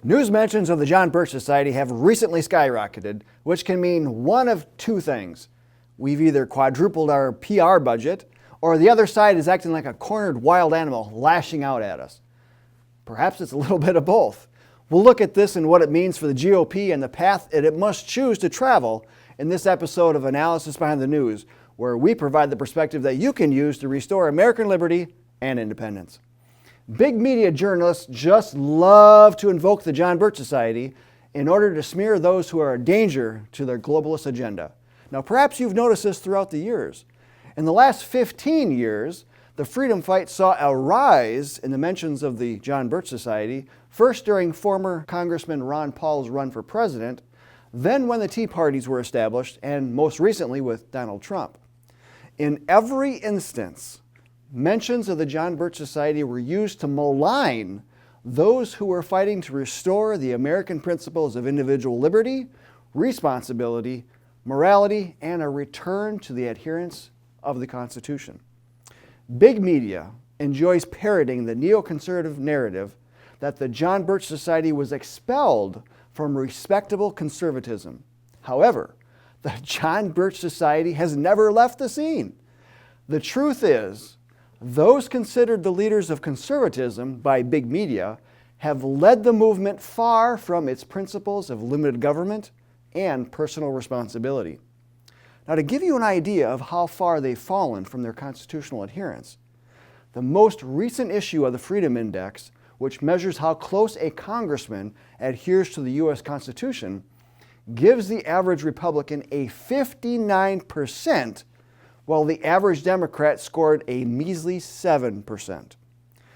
News mentions of the John Birch Society have recently skyrocketed, which can mean one of two things. We've either quadrupled our PR budget, or the other side is acting like a cornered wild animal lashing out at us. Perhaps it's a little bit of both. We'll look at this and what it means for the GOP and the path it must choose to travel in this episode of Analysis Behind the News, where we provide the perspective that you can use to restore American liberty and independence. Big media journalists just love to invoke the John Birch Society in order to smear those who are a danger to their globalist agenda. Now, perhaps you've noticed this throughout the years. In the last 15 years, the freedom fight saw a rise in the mentions of the John Birch Society, first during former Congressman Ron Paul's run for president, then when the Tea Parties were established, and most recently with Donald Trump. In every instance, mentions of the John Birch Society were used to malign those who were fighting to restore the American principles of individual liberty, responsibility, morality, and a return to the adherence of the Constitution. Big media enjoys parroting the neoconservative narrative that the John Birch Society was expelled from respectable conservatism. However, the John Birch Society has never left the scene. The truth is, those considered the leaders of conservatism by big media have led the movement far from its principles of limited government and personal responsibility. Now, to give you an idea of how far they've fallen from their constitutional adherence, the most recent issue of the Freedom Index, which measures how close a congressman adheres to the U.S. Constitution, gives the average Republican a 59%, while the average Democrat scored a measly 7%.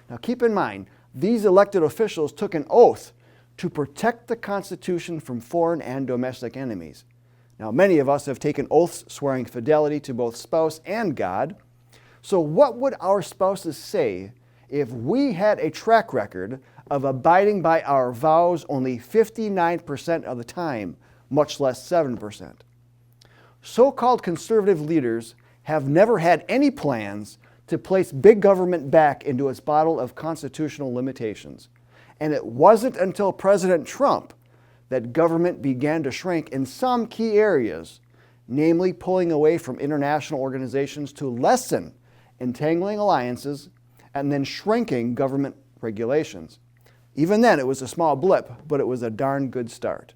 Now keep in mind, these elected officials took an oath to protect the Constitution from foreign and domestic enemies. Now many of us have taken oaths swearing fidelity to both spouse and God. So what would our spouses say if we had a track record of abiding by our vows only 59% of the time, much less 7%? So-called conservative leaders have never had any plans to place big government back into its bottle of constitutional limitations. And it wasn't until President Trump that government began to shrink in some key areas, namely pulling away from international organizations to lessen entangling alliances and then shrinking government regulations. Even then, it was a small blip, but it was a darn good start.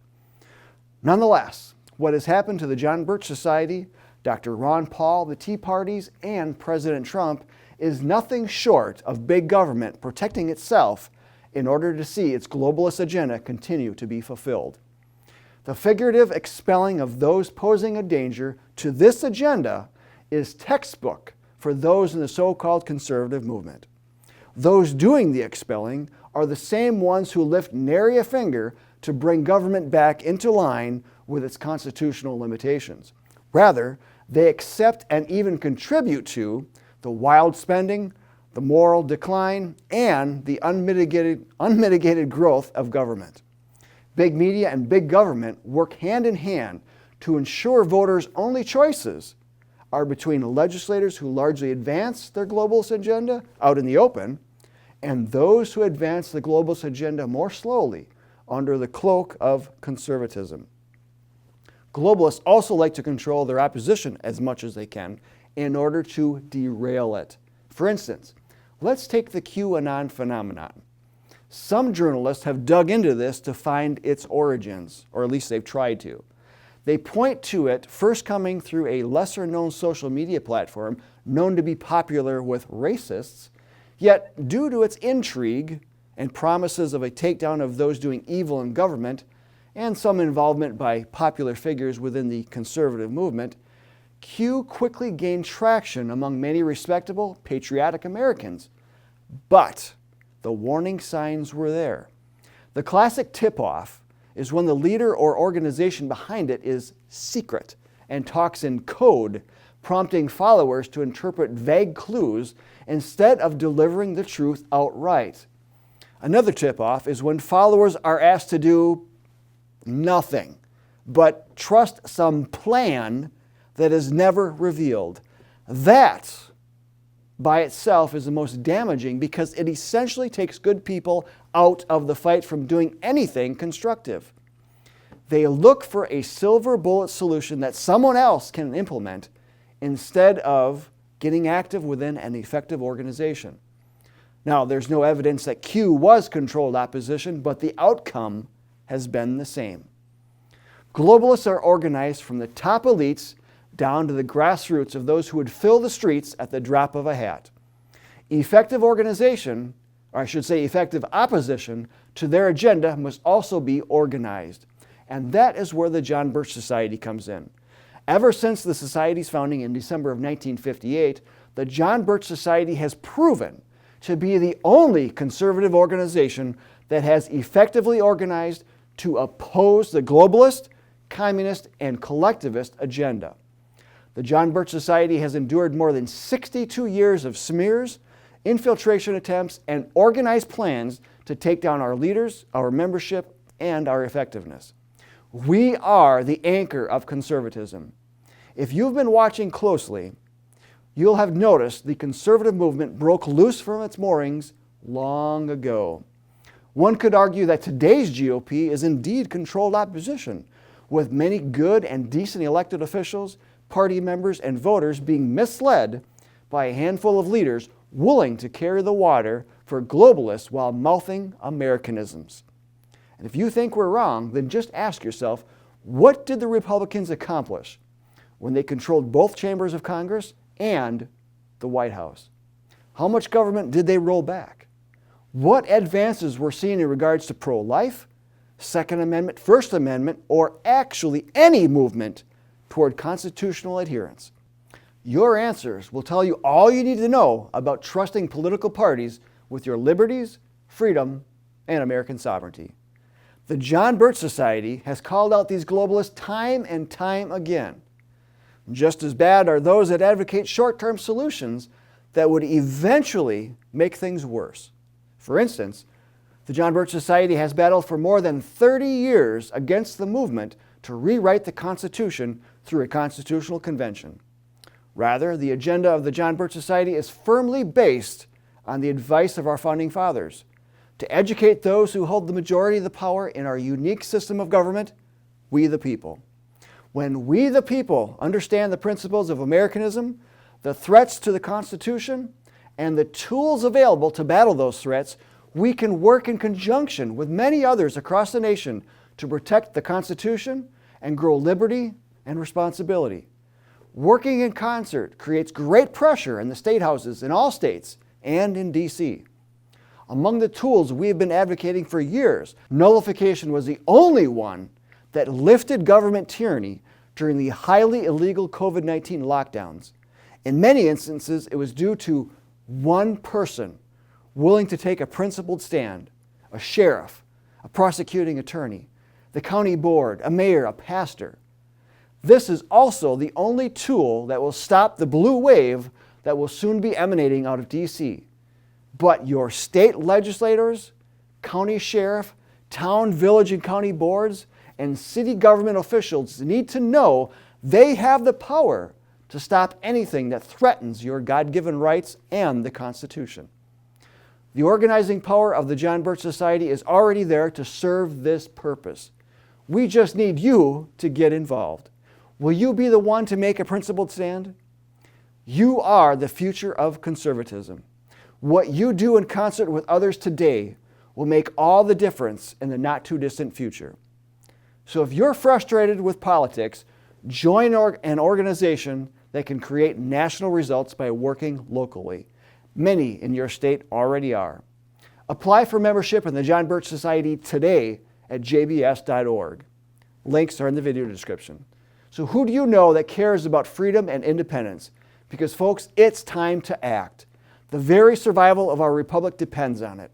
Nonetheless, what has happened to the John Birch Society, Dr. Ron Paul, the Tea Parties, and President Trump is nothing short of big government protecting itself in order to see its globalist agenda continue to be fulfilled. The figurative expelling of those posing a danger to this agenda is textbook for those in the so-called conservative movement. Those doing the expelling are the same ones who lift nary a finger to bring government back into line with its constitutional limitations. Rather, they accept and even contribute to the wild spending, the moral decline, and the unmitigated growth of government. Big media and big government work hand in hand to ensure voters' only choices are between legislators who largely advance their globalist agenda out in the open and those who advance the globalist agenda more slowly under the cloak of conservatism. Globalists also like to control their opposition as much as they can in order to derail it. For instance, let's take the Q-Anon phenomenon. Some journalists have dug into this to find its origins, or at least they've tried to. They point to it first coming through a lesser-known social media platform known to be popular with racists, yet due to its intrigue and promises of a takedown of those doing evil in government, and some involvement by popular figures within the conservative movement, Q quickly gained traction among many respectable, patriotic Americans. But the warning signs were there. The classic tip-off is when the leader or organization behind it is secret and talks in code, prompting followers to interpret vague clues instead of delivering the truth outright. Another tip-off is when followers are asked to do nothing but trust some plan that is never revealed. That by itself is the most damaging because it essentially takes good people out of the fight from doing anything constructive. They look for a silver bullet solution that someone else can implement instead of getting active within an effective organization. Now, there's no evidence that Q was controlled opposition, but the outcome has been the same. Globalists are organized from the top elites down to the grassroots of those who would fill the streets at the drop of a hat. Effective organization, or I should say effective opposition, to their agenda must also be organized. And that is where the John Birch Society comes in. Ever since the Society's founding in December of 1958, the John Birch Society has proven to be the only conservative organization that has effectively organized to oppose the globalist, communist, and collectivist agenda. The John Birch Society has endured more than 62 years of smears, infiltration attempts, and organized plans to take down our leaders, our membership, and our effectiveness. We are the anchor of conservatism. If you've been watching closely, you'll have noticed the conservative movement broke loose from its moorings long ago. One could argue that today's GOP is indeed controlled opposition, with many good and decent elected officials, party members, and voters being misled by a handful of leaders willing to carry the water for globalists while mouthing Americanisms. And if you think we're wrong, then just ask yourself, what did the Republicans accomplish when they controlled both chambers of Congress and the White House? How much government did they roll back? What advances were seen in regards to pro-life, Second Amendment, First Amendment, or actually any movement toward constitutional adherence? Your answers will tell you all you need to know about trusting political parties with your liberties, freedom, and American sovereignty. The John Birch Society has called out these globalists time and time again. Just as bad are those that advocate short-term solutions that would eventually make things worse. For instance, the John Birch Society has battled for more than 30 years against the movement to rewrite the Constitution through a constitutional convention. Rather, the agenda of the John Birch Society is firmly based on the advice of our founding fathers to educate those who hold the majority of the power in our unique system of government, we the people. When we the people understand the principles of Americanism, the threats to the Constitution, and the tools available to battle those threats, we can work in conjunction with many others across the nation to protect the Constitution and grow liberty and responsibility. Working in concert creates great pressure in the state houses in all states and in D.C. Among the tools we have been advocating for years, nullification was the only one that lifted government tyranny during the highly illegal COVID-19 lockdowns. In many instances, it was due to one person willing to take a principled stand, a sheriff, a prosecuting attorney, the county board, a mayor, a pastor. This is also the only tool that will stop the blue wave that will soon be emanating out of D.C. But your state legislators, county sheriff, town, village, and county boards, and city government officials need to know they have the power to stop anything that threatens your God-given rights and the Constitution. The organizing power of the John Birch Society is already there to serve this purpose. We just need you to get involved. Will you be the one to make a principled stand? You are the future of conservatism. What you do in concert with others today will make all the difference in the not-too-distant future. So if you're frustrated with politics, join an organization that can create national results by working locally. Many in your state already are. Apply for membership in the John Birch Society today at jbs.org. Links are in the video description. So who do you know that cares about freedom and independence? Because folks, it's time to act. The very survival of our republic depends on it.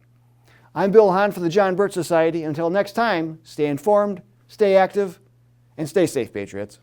I'm Bill Hahn for the John Birch Society. Until next time, stay informed, stay active, and stay safe, Patriots.